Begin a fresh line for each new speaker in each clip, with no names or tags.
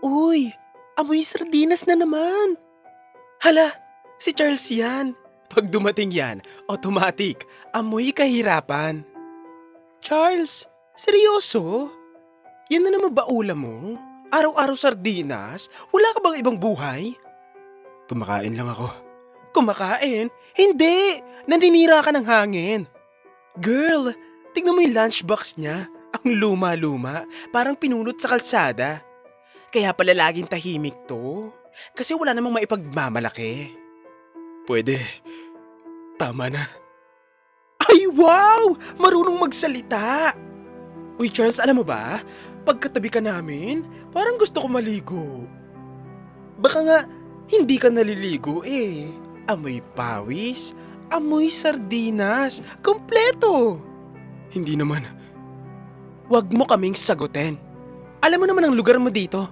Uy, amoy sardinas na naman. Hala, si Charles yan. Pag dumating yan, automatic, amoy kahirapan. Charles, seryoso? Yan na naman ba ulam mo? Araw-araw sardinas? Wala ka bang ibang buhay? Kumakain lang ako. Kumakain? Hindi! Naninira ka ng hangin. Girl, tignan mo yung lunchbox niya. Ang luma-luma, parang pinulot sa kalsada. Kaya pala laging tahimik to. Kasi wala namang maipagmamalaki. Pwede. Tama na. Ay wow! Marunong magsalita! Uy Charles, alam mo ba? Pagkatabi ka namin, parang gusto ko maligo. Baka nga, hindi ka naliligo eh. Amoy pawis, amoy sardinas, kompleto. Hindi naman. Huwag mo kaming sagutin. Alam mo naman ang lugar mo dito.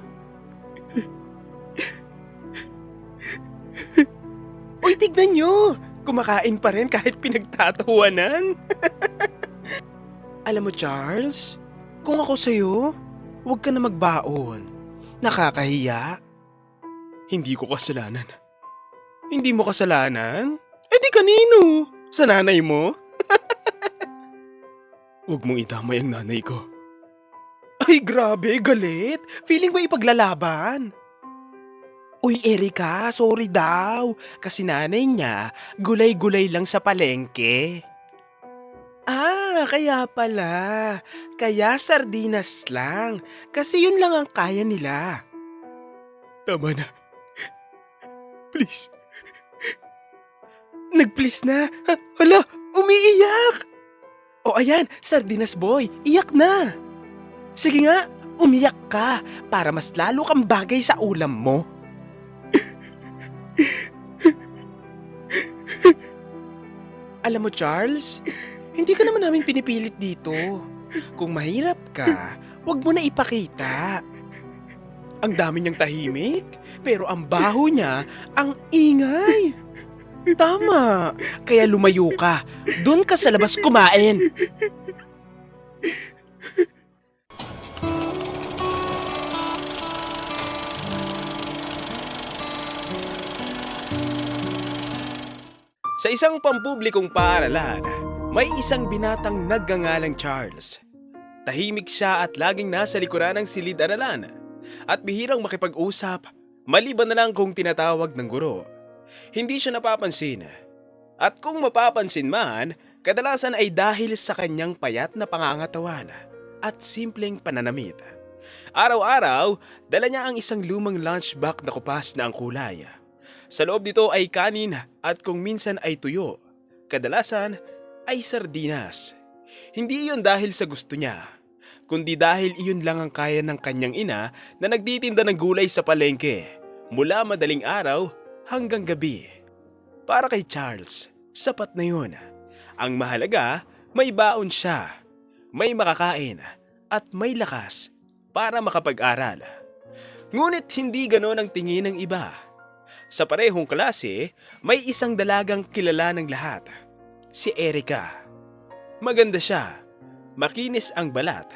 Uy, tignan nyo! Kumakain pa rin kahit pinagtatawanan. Alam mo, Charles, kung ako sa'yo, huwag ka na magbaon. Nakakahiya. Hindi ko kasalanan. Hindi mo kasalanan? Eh di kanino? Sa nanay mo? Huwag mong idamay ang nanay ko. Ay grabe, galit. Feeling ba ipaglalaban? Uy, Erika, sorry daw. Kasi nanay niya, gulay-gulay lang sa palengke. Ah, kaya pala. Kaya sardinas lang. Kasi yun lang ang kaya nila. Tama na. Please. Nag-please na. Hala, umiiyak. O ayan, sardinas boy, iyak na. Sige nga, umiyak ka para mas lalo kang bagay sa ulam mo. Alam mo Charles, hindi ka naman namin pinipilit dito. Kung mahirap ka, wag mo na ipakita. Ang dami niyang tahimik, pero ang baho niya, ang ingay. Tama, kaya lumayo ka. Doon ka sa labas kumain. Sa isang pampublikong paaralan, may isang binatang nagngangalang Charles. Tahimik siya at laging nasa likuran ng silid-aralan at bihirang makipag-usap, maliban na lang kung tinatawag ng guro. Hindi siya napapansin. At kung mapapansin man, kadalasan ay dahil sa kanyang payat na pangangatawan at simpleng pananamit. Araw-araw, dala niya ang isang lumang lunchbox na kupas na ang kulay. Sa loob nito ay kanin at kung minsan ay tuyo. Kadalasan ay sardinas. Hindi iyon dahil sa gusto niya, kundi dahil iyon lang ang kaya ng kanyang ina na nagtitinda ng gulay sa palengke mula madaling araw hanggang gabi. Para kay Charles, sapat na yun. Ang mahalaga, may baon siya, may makakain at may lakas para makapag-aral. Ngunit hindi ganon ang tingin ng iba. Sa parehong klase, may isang dalagang kilala ng lahat, si Erika. Maganda siya, makinis ang balat,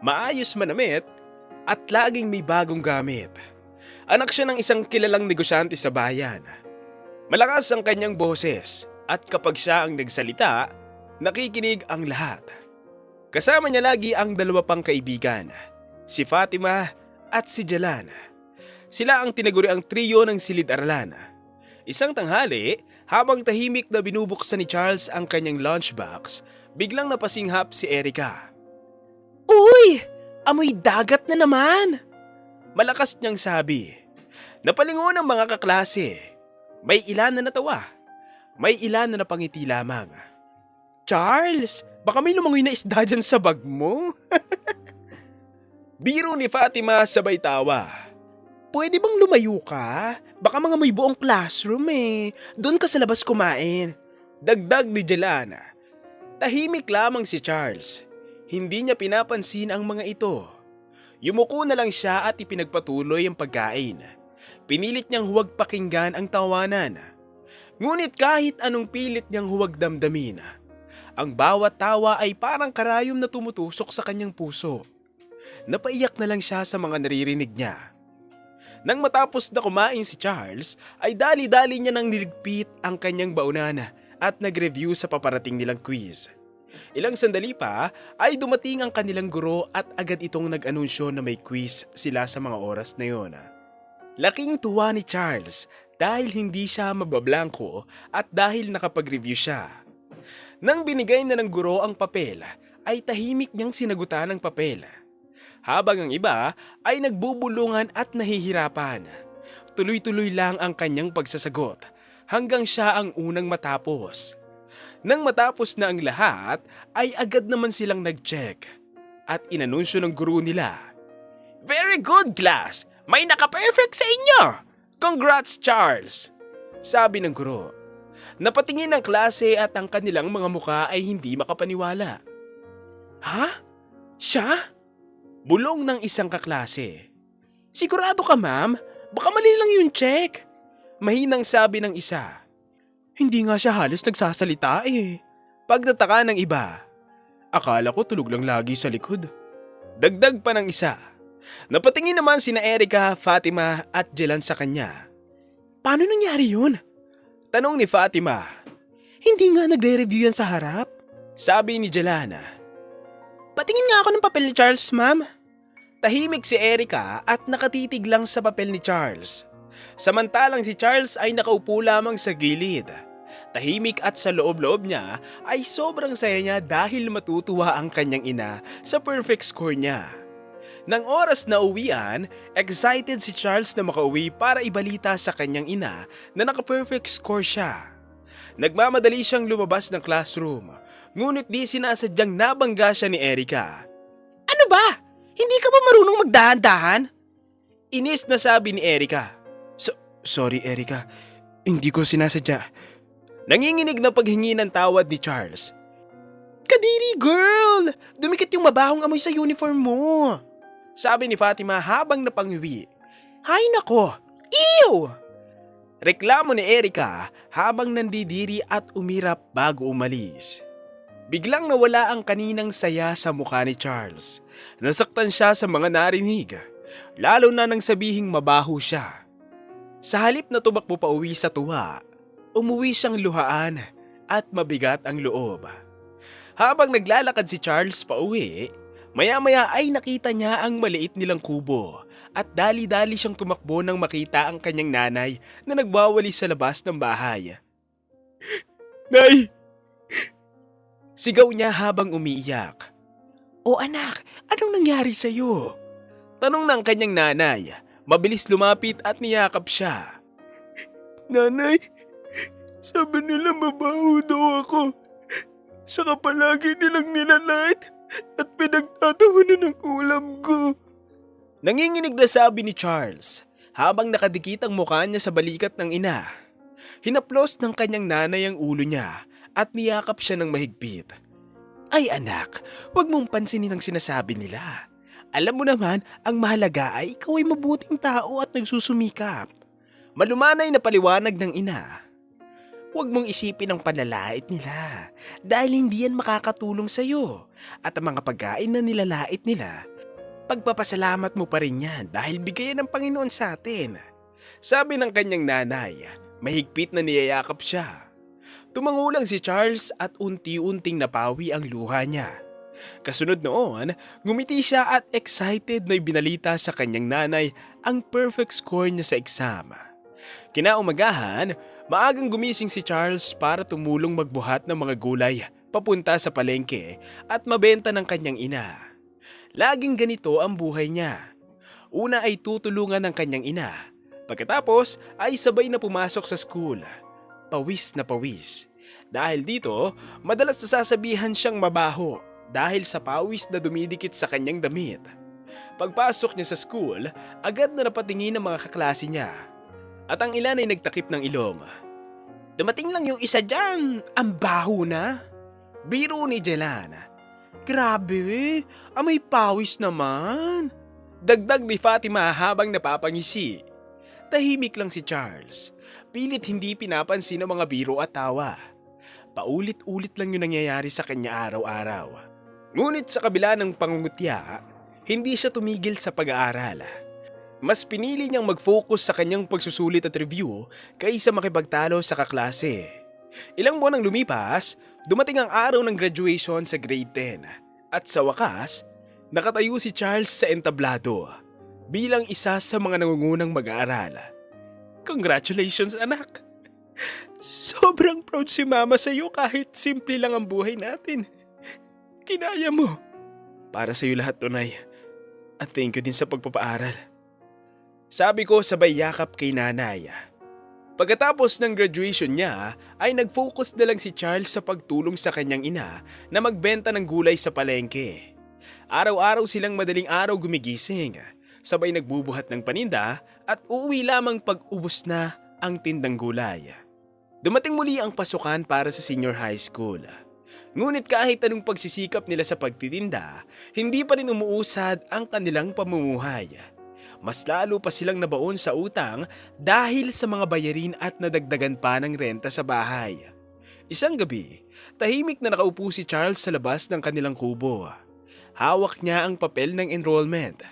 maayos manamit, at laging may bagong gamit. Anak siya ng isang kilalang negosyante sa bayan. Malakas ang kanyang boses at kapag siya ang nagsalita, nakikinig ang lahat. Kasama niya lagi ang dalawa pang kaibigan, si Fatima at si Jalan. Sila ang tinaguriang trio ng silid-aralan. Isang tanghali, habang tahimik na binubuksan ni Charles ang kanyang lunchbox, biglang napasinghap si Erika. Uy! Amoy dagat na naman! Malakas niyang sabi. Napalingon ang mga kaklase. May ilan na natawa. May ilan na napangiti lamang. Charles, baka may lumangoy na isda dyan sa bag mo. Biro ni Fatima sabay tawa. Pwede bang lumayo ka? Baka mga may buong classroom eh. Doon ka sa labas kumain. Dagdag ni Jelana. Tahimik lamang si Charles. Hindi niya pinapansin ang mga ito. Yumuko na lang siya at ipinagpatuloy ang pagkain. Pinilit niyang huwag pakinggan ang tawanan. Ngunit kahit anong pilit niyang huwag damdamin, ang bawat tawa ay parang karayom na tumutusok sa kanyang puso. Napaiyak na lang siya sa mga naririnig niya. Nang matapos na kumain si Charles, ay dali-dali niya nang niligpit ang kanyang baunan at nag-review sa paparating nilang quiz. Ilang sandali pa ay dumating ang kanilang guro at agad itong nag-anunsyo na may quiz sila sa mga oras na yon. Laking tuwa ni Charles dahil hindi siya mabablangko at dahil nakapag-review siya. Nang binigay na ng guro ang papel, ay tahimik niyang sinagutan ang papel. Habang ang iba ay nagbubulungan at nahihirapan. Tuloy-tuloy lang ang kanyang pagsasagot hanggang siya ang unang matapos. Nang matapos na ang lahat, ay agad naman silang nag-check at inanunsyo ng guro nila. "Very good, class! May naka-perfect sa inyo! Congrats, Charles!" Sabi ng guro. Napatingin ang klase at ang kanilang mga muka ay hindi makapaniwala. "Ha? Siya?" Bulong ng isang kaklase. "Sigurado ka, ma'am? Baka mali lang yung check." Mahinang sabi ng isa. "Hindi nga siya halos nagsasalita eh." Pagtataka ng iba. "Akala ko tulog lang lagi sa likod." Dagdag pa ng isa. Napatingin naman sina Erica, Fatima at Jelan sa kanya. "Paano nangyari yun?" Tanong ni Fatima. "Hindi nga nagre-review yan sa harap." Sabi ni Jelana. "Patingin nga ako ng papel ni Charles, ma'am." Tahimik si Erica at nakatitig lang sa papel ni Charles. Samantalang si Charles ay nakaupo lamang sa gilid. Tahimik at sa loob-loob niya ay sobrang saya niya dahil matutuwa ang kanyang ina sa perfect score niya. Nang oras na uwian, excited si Charles na makauwi para ibalita sa kanyang ina na naka-perfect score siya. Nagmamadali siyang lumabas ng classroom, ngunit di sinasadyang nabangga siya ni Erica. "Ano ba? Hindi ka ba marunong magdahan-dahan?" Inis na sabi ni Erica. Sorry Erica, hindi ko sinasadya." Nanginginig na paghingi ng tawad ni Charles. "Kadiri girl! Dumikit yung mabahong amoy sa uniform mo," sabi ni Fatima habang napangiwi. "Hay nako! Ew!" Reklamo ni Erica habang nandidiri at umirap bago umalis. Biglang nawala ang kaninang saya sa mukha ni Charles. Nasaktan siya sa mga narinig, lalo na nang sabihing mabaho siya. Sa halip na tumakbo pa uwi sa tuwa, umuwi siyang luhaan at mabigat ang loob. Habang naglalakad si Charles pa uwi, maya-maya ay nakita niya ang maliit nilang kubo at dali-dali siyang tumakbo nang makita ang kanyang nanay na nagwawali sa labas ng bahay. "Nay!" Sigaw niya habang umiiyak. "O anak, anong nangyari sa'yo?" Tanong ng kanyang nanay. Mabilis lumapit at niyakap siya. "Nanay, sabi nila mabaho daw ako. Saka palagi nilang nilalait at pinagtatawanan ng ulam ko." Nanginginig na sabi ni Charles habang nakadikit ang mukha niya sa balikat ng ina. Hinaplos ng kanyang nanay ang ulo niya at niyakap siya ng mahigpit. "Ay anak, huwag mong pansinin ang sinasabi nila. Alam mo naman, ang mahalaga ay ikaw ay mabuting tao at nagsusumikap." Malumanay na paliwanag ng ina. "Huwag mong isipin ang panlalait nila dahil hindi yan makakatulong sa'yo at ang mga pagkain na nilalait nila, pagpapasalamat mo pa rin yan dahil bigayan ng Panginoon sa atin." Sabi ng kanyang nanay, mahigpit na niyayakap siya. Tumangulang si Charles at unti-unting napawi ang luha niya. Kasunod noon, ngumiti siya at excited na ibinalita sa kanyang nanay ang perfect score niya sa exam. Kinaumagahan, maagang gumising si Charles para tumulong magbuhat ng mga gulay papunta sa palengke at mabenta ng kanyang ina. Laging ganito ang buhay niya. Una ay tutulungan ng kanyang ina. Pagkatapos ay sabay na pumasok sa school. Pawis na pawis. Dahil dito, madalas nasasabihan siyang mabaho dahil sa pawis na dumidikit sa kanyang damit. Pagpasok niya sa school, agad na napatingin ng mga kaklase niya. At ang ilan ay nagtakip ng ilong. "Dumating lang yung isa dyan, ang baho na." Biro ni Jelan. "Grabe, amoy pawis naman." Dagdag ni Fatima habang napapangisi. Tahimik lang si Charles. Pilit hindi pinapansin ang mga biro at tawa. Paulit-ulit lang yung nangyayari sa kanya araw-araw. Ngunit sa kabila ng pangungutya, hindi siya tumigil sa pag-aaral. Mas pinili niyang mag-focus sa kanyang pagsusulit at review kaysa makipagtalo sa kaklase. Ilang buwan ang lumipas, dumating ang araw ng graduation sa grade 10 at sa wakas, nakatayo si Charles sa entablado bilang isa sa mga nangungunang mag-aaral. Congratulations anak! Sobrang proud si mama sa iyo kahit simple lang ang buhay natin. Kinaya mo. Para sa iyo lahat, Tunay. At thank you din sa pagpapaaral. Sabi ko sabay yakap kay nanay. Pagkatapos ng graduation niya ay nag-focus na lang si Charles sa pagtulong sa kanyang ina na magbenta ng gulay sa palengke. Araw-araw silang madaling araw gumigising, sabay nagbubuhat ng paninda at uuwi lamang pag ubos na ang tindang gulay. Dumating muli ang pasukan para sa senior high school. Ngunit kahit anong pagsisikap nila sa pagtitinda, hindi pa rin umuusad ang kanilang pamumuhay. Mas lalo pa silang nabaon sa utang dahil sa mga bayarin at nadagdagan pa ng renta sa bahay. Isang gabi, tahimik na nakaupo si Charles sa labas ng kanilang kubo. Hawak niya ang papel ng enrollment.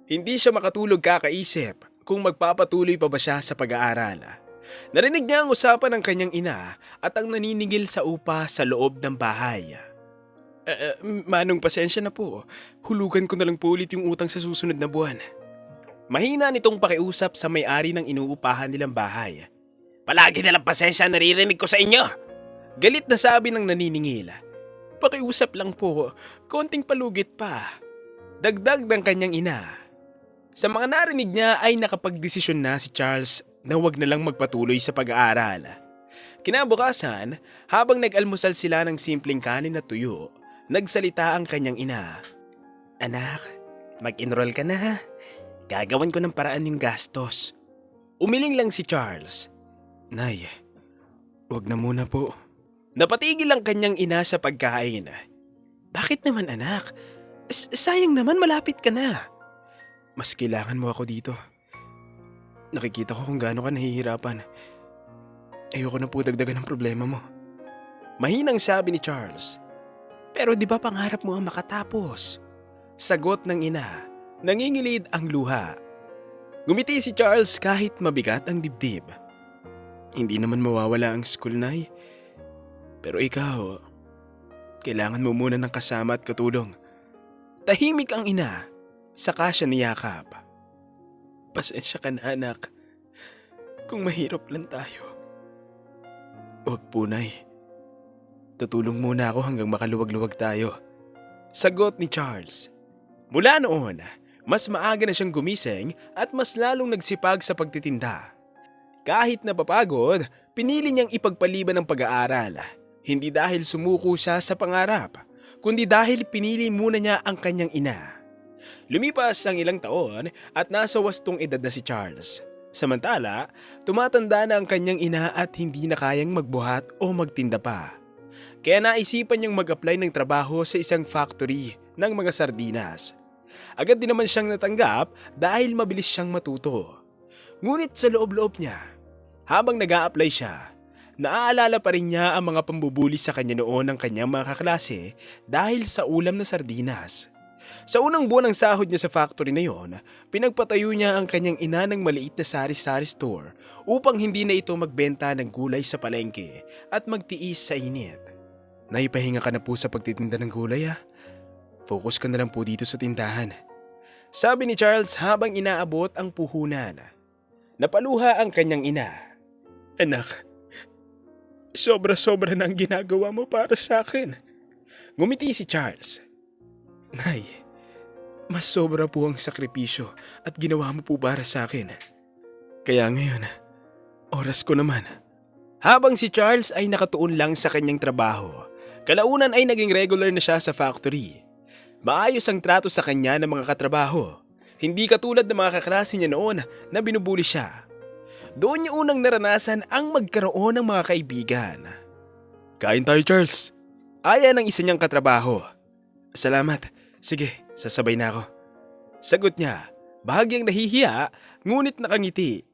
Hindi siya makatulog kakaisip kung magpapatuloy pa ba siya sa pag-aaral. Narinig niya ang usapan ng kanyang ina at ang naniningil sa upa sa loob ng bahay. Manong, pasensya na po. Hulugan ko na lang po ulit yung utang sa susunod na buwan. Mahina nitong pakiusap sa may-ari ng inuupahan nilang bahay. Palagi na lang pasensya naririnig ko sa inyo. Galit na sabi ng naniningil. Pakiusap lang po, konting palugit pa. Dagdag ng kanyang ina. Sa mga narinig niya ay nakapagdesisyon na si Charles na wag na lang magpatuloy sa pag-aaral. Kinabukasan, habang nag-almusal sila ng simpleng kanin at tuyo, nagsalita ang kanyang ina. Anak, mag-enroll ka na ha. Gagawan ko ng paraan yung gastos. Umiling lang si Charles. Nay, wag na muna po. Napatigil ang kanyang ina sa pagkain. Bakit naman anak? Sayang naman malapit ka na. Mas kailangan mo ako dito. Nakikita ko kung gaano ka nahihirapan. Ayoko na po dagdagan ng problema mo. Mahinang sabi ni Charles. Pero di ba pangarap mo ang makatapos? Sagot ng ina. Nangingilid ang luha. Ngumiti si Charles kahit mabigat ang dibdib. Hindi naman mawawala ang school, Nay. Pero ikaw, kailangan mo muna ng kasama at katulong. Tahimik ang ina, saka siya niyakap. Pasensya ka na anak, kung mahirap lang tayo. Huwag po, Nay. Tutulong muna ako hanggang makaluwag-luwag tayo. Sagot ni Charles. Mula noon, mas maaga na siyang gumising at mas lalong nagsipag sa pagtitinda. Kahit napapagod, pinili niyang ipagpaliban ang pag-aaral. Hindi dahil sumuko siya sa pangarap, kundi dahil pinili muna niya ang kanyang ina. Lumipas ang ilang taon at nasa wastong edad na si Charles. Samantala, tumatanda na ang kanyang ina at hindi na kayang magbuhat o magtinda pa. Kaya naisipan niyang mag-apply ng trabaho sa isang factory ng mga sardinas. Agad din naman siyang natanggap dahil mabilis siyang matuto. Ngunit sa loob-loob niya, habang nag-a-apply siya, naaalala pa rin niya ang mga pambubuli sa kanya noon ng kanyang mga kaklase dahil sa ulam na sardinas. Sa unang buwan ng sahod niya sa factory na yon, pinagpatayo niya ang kanyang ina ng maliit na sari-sari store upang hindi na ito magbenta ng gulay sa palengke at magtiis sa init. Naipahinga ka na po sa pagtitinda ng gulay ah. Focus ka na lang po dito sa tindahan. Sabi ni Charles habang inaabot ang puhunan. Napaluha ang kanyang ina. Anak, sobra-sobra na ang ginagawa mo para sa akin. Ngumiti si Charles. Nay, mas sobra po ang sakripisyo at ginawa mo po para sa akin. Kaya ngayon, oras ko naman. Habang si Charles ay nakatuon lang sa kanyang trabaho, kalaunan ay naging regular na siya sa factory. Maayos ang trato sa kanya ng mga katrabaho. Hindi katulad ng mga kaklase niya noon na binubuli siya. Doon niya unang naranasan ang magkaroon ng mga kaibigan. Kain tayo, Charles. Aya ng isa niyang katrabaho. Salamat. Sige, sasabay na ako. Sagot niya, bahagyang nahihiya, ngunit nakangiti.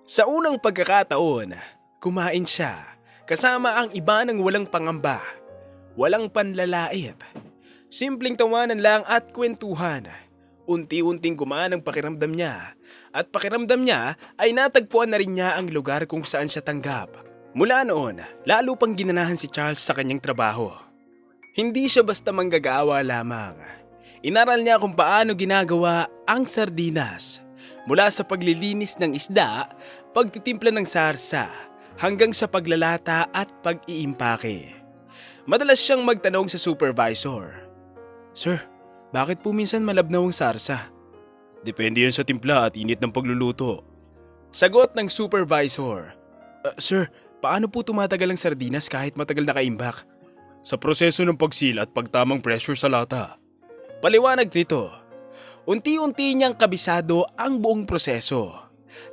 Sa unang pagkakataon, kumain siya, kasama ang iba ng walang pangamba, walang panlalait. Simpleng tawanan lang at kwentuhan. Unti-unting gumaan ang pakiramdam niya at pakiramdam niya ay natagpuan na rin niya ang lugar kung saan siya tanggap. Mula noon, lalo pang ginanahan si Charles sa kanyang trabaho. Hindi siya basta manggagawa lamang. Inaral niya kung paano ginagawa ang sardinas. Mula sa paglilinis ng isda, pagtitimpla ng sarsa, hanggang sa paglalata at pag-iimpake. Madalas siyang magtanong sa supervisor, "Sir, bakit po minsan malabnaw ang sarsa?" "Depende yan sa timpla at init ng pagluluto." Sagot ng supervisor, "Sir, paano po tumatagal ang sardinas kahit matagal nakaimbak?" "Sa proseso ng pagsil at pagtamang pressure sa lata." Paliwanag nito. Unti-unti niyang kabisado ang buong proseso.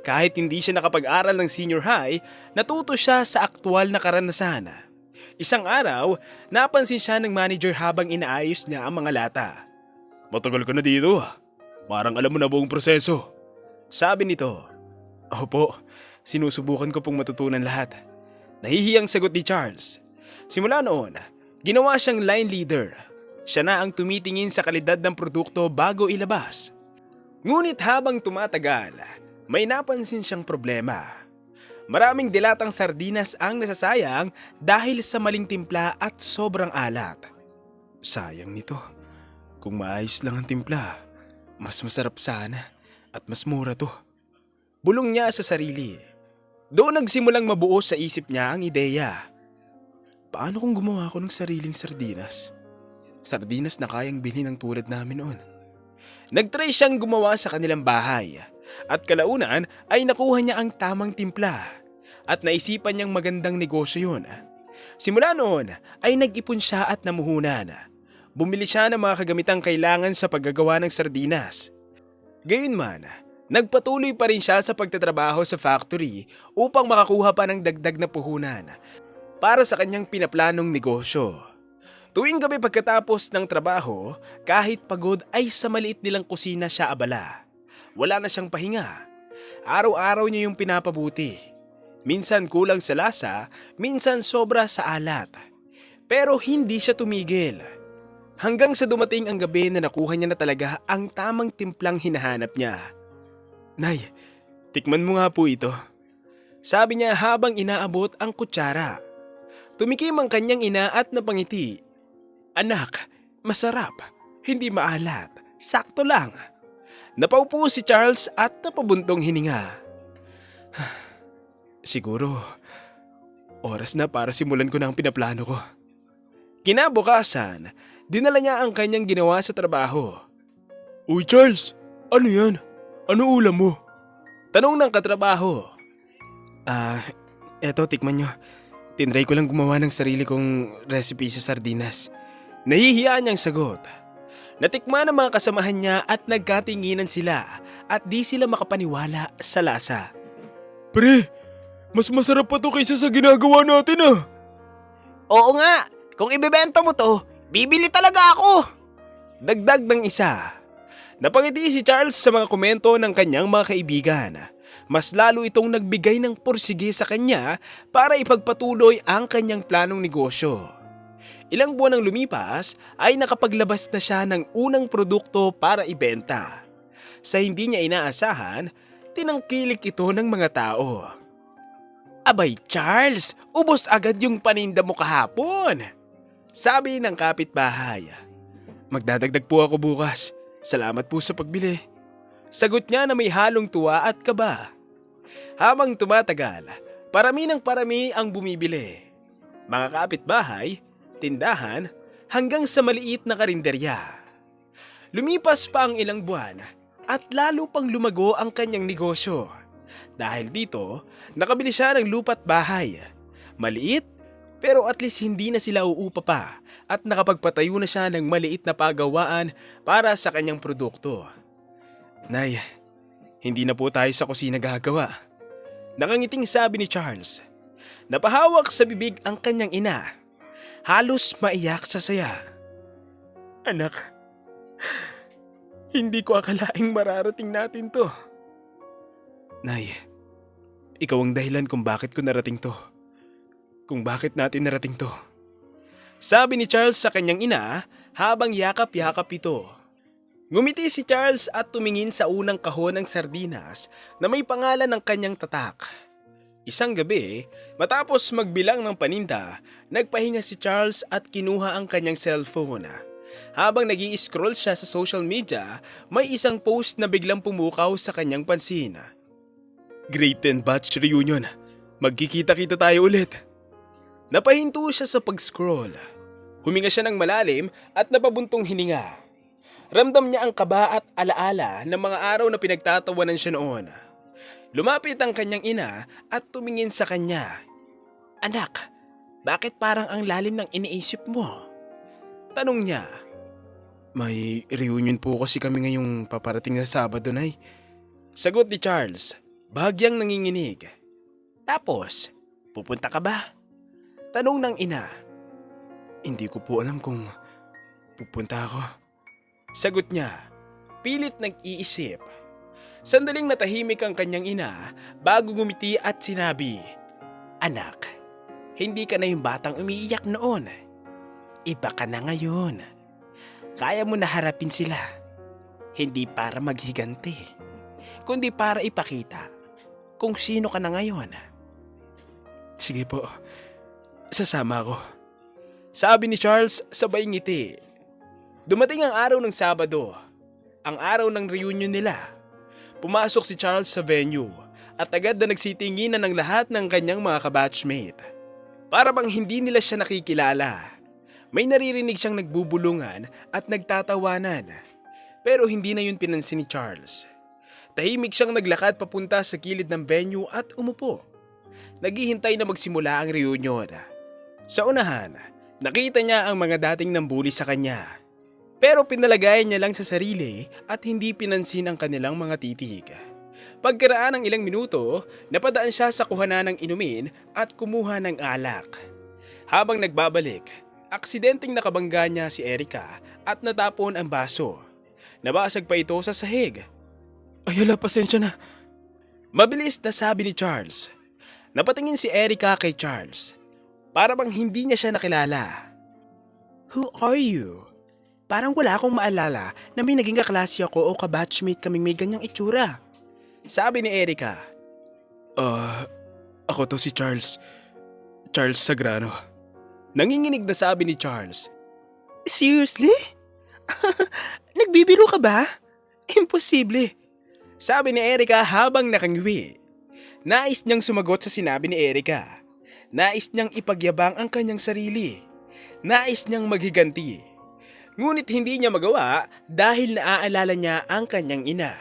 Kahit hindi siya nakapag-aral ng senior high, natuto siya sa aktwal na karanasan. Isang araw, napansin siya ng manager habang inaayos niya ang mga lata. "Matagal ka na dito. Parang alam mo na buong proseso." Sabi nito. "Opo, sinusubukan ko pong matutunan lahat." Nahihiyang sagot ni Charles. Simula noon, ginawa siyang line leader. Siya na ang tumitingin sa kalidad ng produkto bago ilabas. Ngunit habang tumatagal, may napansin siyang problema. Maraming dilatang sardinas ang nasasayang dahil sa maling timpla at sobrang alat. "Sayang nito. Kung maayos lang ang timpla, mas masarap sana at mas mura to." Bulong niya sa sarili. Doon nagsimulang mabuo sa isip niya ang ideya. Paano kung gumawa ako ng sariling sardinas? Sardinas na kayang bilhin ng tulad namin noon. Nagtry siyang gumawa sa kanilang bahay at kalaunan ay nakuha niya ang tamang timpla at naisipan niyang magandang negosyo yun. Simula noon ay nag-ipon siya at namuhunan. Bumili siya ng mga kagamitang kailangan sa paggagawa ng sardinas. Gayunman, nagpatuloy pa rin siya sa pagtatrabaho sa factory upang makakuha pa ng dagdag na puhunan para sa kanyang pinaplanong negosyo. Tuwing gabi pagkatapos ng trabaho, kahit pagod ay sa maliit nilang kusina siya abala. Wala na siyang pahinga. Araw-araw niya yung pinapabuti. Minsan kulang sa lasa, minsan sobra sa alat. Pero hindi siya tumigil. Hanggang sa dumating ang gabi na nakuha niya na talaga ang tamang timplang hinahanap niya. "Nay, tikman mo nga po ito." Sabi niya habang inaabot ang kutsara. Tumikim ang kanyang ina at napangiti. "Anak, masarap, hindi maalat, sakto lang." Napaupo si Charles at napabuntong hininga. Siguro, oras na para simulan ko na ang pinaplano ko. Kinabukasan, dinala niya ang kanyang ginawa sa trabaho. "Uy Charles, ano yan? Ano ulam mo?" Tanong ng katrabaho. Eto tikman nyo. Tinry ko lang gumawa ng sarili kong recipe sa sardinas." Nahihiya niyang sagot. Natikman ng mga kasamahan niya at nagkatinginan sila at di sila makapaniwala sa lasa. "Pre, mas masarap pa to kaysa sa ginagawa natin ah."
Oo nga, kung ibebenta mo to, bibili talaga ako.
Dagdag ng isa. Napangiti si Charles sa mga komento ng kanyang mga kaibigan. Mas lalo itong nagbigay ng pursige sa kanya para ipagpatuloy ang kanyang planong negosyo. Ilang buwan ang lumipas ay nakapaglabas na siya ng unang produkto para ibenta. Sa hindi niya inaasahan, tinangkilik ito ng mga tao. "Abay Charles, ubos agad yung paninda mo kahapon," sabi ng kapitbahay. "Magdadagdag po ako bukas. Salamat po sa pagbili." Sagot niya na may halong tuwa at kaba. Habang tumatagal, parami ng parami ang bumibili. Mga kapitbahay, tindahan, hanggang sa maliit na karinderya. Lumipas pa ang ilang buwan at lalo pang lumago ang kanyang negosyo. Dahil dito, nakabili siya ng lupa't bahay. Maliit, pero at least hindi na sila uupa pa at nakapagpatayo na siya ng maliit na pagawaan para sa kanyang produkto. "Nay, hindi na po tayo sa kusina gagawa." Nakangiting sabi ni Charles. Napahawak sa bibig ang kanyang ina. Halos maiyak sa saya. "Anak, hindi ko akalaing mararating natin to." "Nay, ikaw ang dahilan kung bakit ko narating to. Kung bakit natin narating to." Sabi ni Charles sa kanyang ina habang yakap-yakap ito. Ngumiti si Charles at tumingin sa unang kahon ng sardinas na may pangalan ng kanyang tatak. Isang gabi, matapos magbilang ng paninda, nagpahinga si Charles at kinuha ang kanyang cellphone. Habang nag-i-scroll siya sa social media, may isang post na biglang pumukaw sa kanyang pansin. Grade 10 batch reunion. Magkikita-kita tayo ulit. Napahinto siya sa pag-scroll. Huminga siya ng malalim at napabuntong hininga. Ramdam niya ang kaba at alaala ng mga araw na pinagtatawanan siya noon. Lumapit ang kanyang ina at tumingin sa kanya. Anak, bakit parang ang lalim ng iniisip mo? Tanong niya. May reunion po kasi kami ngayong paparating na Sabado, Nay. Sagot ni Charles, bahagyang nanginginig. Tapos, pupunta ka ba? Tanong ng ina. Hindi ko po alam kung pupunta ako. Sagot niya, pilit nag-iisip. Sandaling natahimik ang kanyang ina bago ngumiti at sinabi, Anak, hindi ka na yung batang umiiyak noon. Iba ka na ngayon. Kaya mo na harapin sila. Hindi para maghiganti, kundi para ipakita kung sino ka na ngayon. Sige po, sasama ako. Sabi ni Charles sabay ngiti. Dumating ang araw ng Sabado, ang araw ng reunion nila. Pumasok si Charles sa venue at agad na nagsitinginan ng lahat ng kanyang mga kabatchmate. Para bang hindi nila siya nakikilala. May naririnig siyang nagbubulungan at nagtatawanan. Pero hindi na yun pinansin ni Charles. Tahimik siyang naglakad papunta sa gilid ng venue at umupo. Naghihintay na magsimula ang reunion. Sa unahan, nakita niya ang mga dating nambuli sa kanya. Pero pinalagay niya lang sa sarili at hindi pinansin ang kanilang mga titig. Pagkaraan ng ilang minuto, napadaan siya sa kuhanan ng inumin at kumuha ng alak. Habang nagbabalik, aksidenteng nakabangga niya si Erica at natapon ang baso. Nabasag pa ito sa sahig. Ay hala, pasensya na. Mabilis na sabi ni Charles. Napatingin si Erica kay Charles. Para bang hindi niya siya nakilala. Who are you? Parang wala akong maalala na may naging kaklase ako o kabatchmate kaming may ganyang itsura. Sabi ni Erica. Ako to si Charles. Charles Sagrano. Nanginginig na sabi ni Charles. Seriously? Nagbibiro ka ba? Imposible. Sabi ni Erica habang nakangiwi. Nais niyang sumagot sa sinabi ni Erica. Nais niyang ipagyabang ang kanyang sarili. Nais niyang maghiganti. Ngunit hindi niya magawa dahil naaalala niya ang kanyang ina.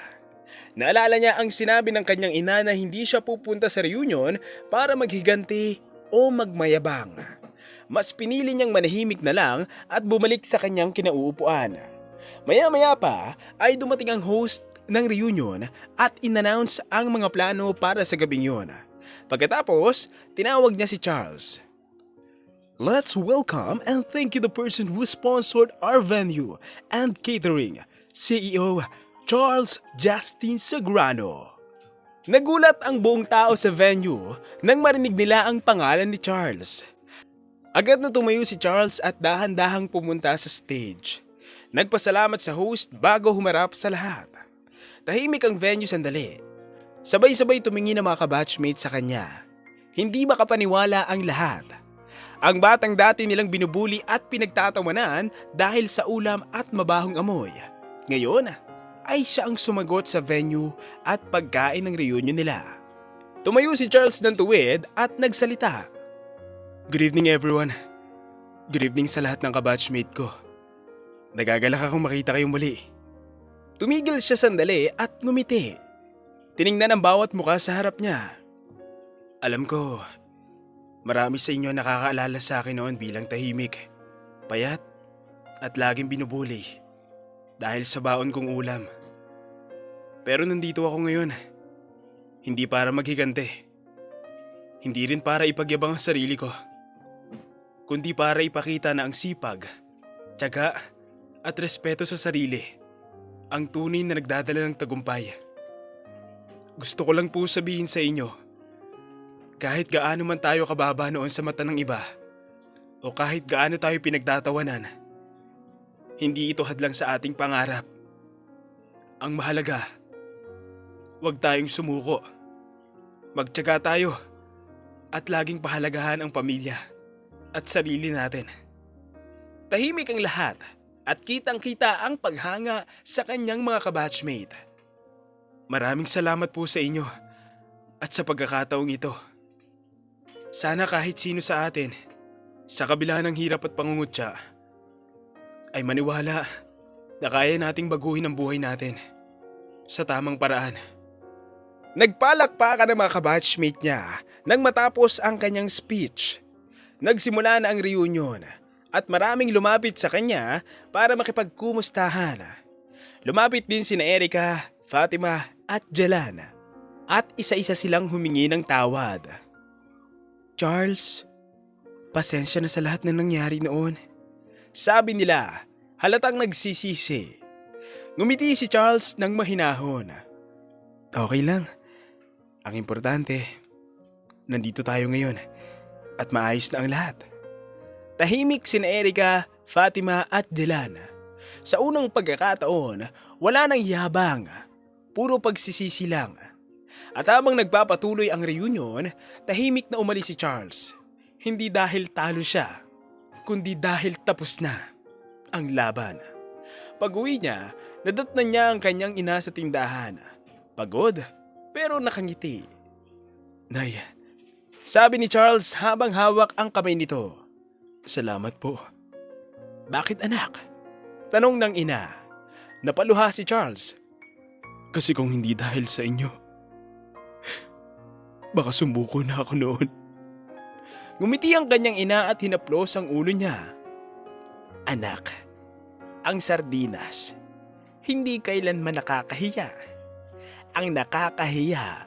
Naalala niya ang sinabi ng kanyang ina na hindi siya pupunta sa reunion para maghiganti o magmayabang. Mas pinili niyang manahimik na lang at bumalik sa kanyang kinauupuan. Maya-maya pa ay dumating ang host ng reunion at inannounce ang mga plano para sa gabing yun. Pagkatapos, tinawag niya si Charles. Let's welcome and thank you the person who sponsored our venue and catering, CEO Charles Justin Sagrano. Nagulat ang buong tao sa venue nang marinig nila ang pangalan ni Charles. Agad na tumayo si Charles at dahan-dahang pumunta sa stage. Nagpasalamat sa host bago humarap sa lahat. Tahimik ang venue sandali. Sabay-sabay tumingin ang mga kabatchmates sa kanya. Hindi makapaniwala ang lahat. Ang batang dati nilang binubuli at pinagtatawanan dahil sa ulam at mabahong amoy. Ngayon, ay siya ang sumagot sa venue at pagkain ng reunion nila. Tumayo si Charles ng tuwid at nagsalita. Good evening everyone. Good evening sa lahat ng kabatchmate ko. Nagagalak akong makita kayong muli. Tumigil siya sandali at ngumiti. Tiningnan ang bawat muka sa harap niya. Alam ko, marami sa inyo nakakaalala sa akin noon bilang tahimik, payat, at laging binubuli dahil sa baon kong ulam. Pero nandito ako ngayon, hindi para maghigante, hindi rin para ipagyabang ang sarili ko, kundi para ipakita na ang sipag, tiyaga, at respeto sa sarili, ang tunay na nagdadala ng tagumpay. Gusto ko lang po sabihin sa inyo, kahit gaano man tayo kababa noon sa mata ng iba, o kahit gaano tayo pinagtatawanan, hindi ito hadlang sa ating pangarap. Ang mahalaga, huwag tayong sumuko. Magtiyaga tayo at laging pahalagahan ang pamilya at sarili natin. Tahimik ang lahat at kitang-kita ang paghanga sa kanyang mga kabatchmate. Maraming salamat po sa inyo at sa pagkakataong ito. Sana kahit sino sa atin, sa kabila ng hirap at pangungutya, ay maniwala na kaya nating baguhin ang buhay natin sa tamang paraan. Nagpalakpakan ang mga kabatchmate niya nang matapos ang kanyang speech. Nagsimula na ang reunion at maraming lumapit sa kanya para makipagkumustahan. Lumapit din sina Erica, Fatima at Jelana at isa-isa silang humingi ng tawad. Charles, pasensya na sa lahat ng nangyari noon. Sabi nila, halatang nagsisisi. Ngumiti si Charles ng mahinahon. Okay lang. Ang importante, nandito tayo ngayon at maayos na ang lahat. Tahimik sina Erica, Fatima at Jelana. Sa unang pagkakataon, wala nang yabang. Puro pagsisisi lang. At habang nagpapatuloy ang reunion, tahimik na umalis si Charles. Hindi dahil talo siya, kundi dahil tapos na ang laban. Pag-uwi niya, nadatnan niya ang kanyang ina sa tindahan. Pagod, pero nakangiti. Nay, sabi ni Charles habang hawak ang kamay nito. Salamat po. Bakit anak? Tanong ng ina. Napaluha si Charles. Kasi kung hindi dahil sa inyo, baka sumuko na ako noon. Ngumiti ang kanyang ina at hinaplos ang ulo niya. Anak, ang sardinas, hindi kailanman nakakahiya. Ang nakakahiya,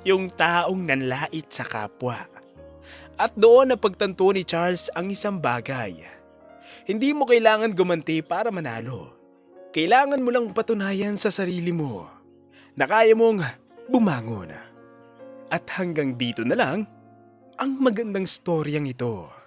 yung taong nanlait sa kapwa. At doon napagtanto ni Charles ang isang bagay. Hindi mo kailangan gumanti para manalo. Kailangan mo lang patunayan sa sarili mo na kaya mong bumangon. At hanggang dito na lang ang magandang storyang ito.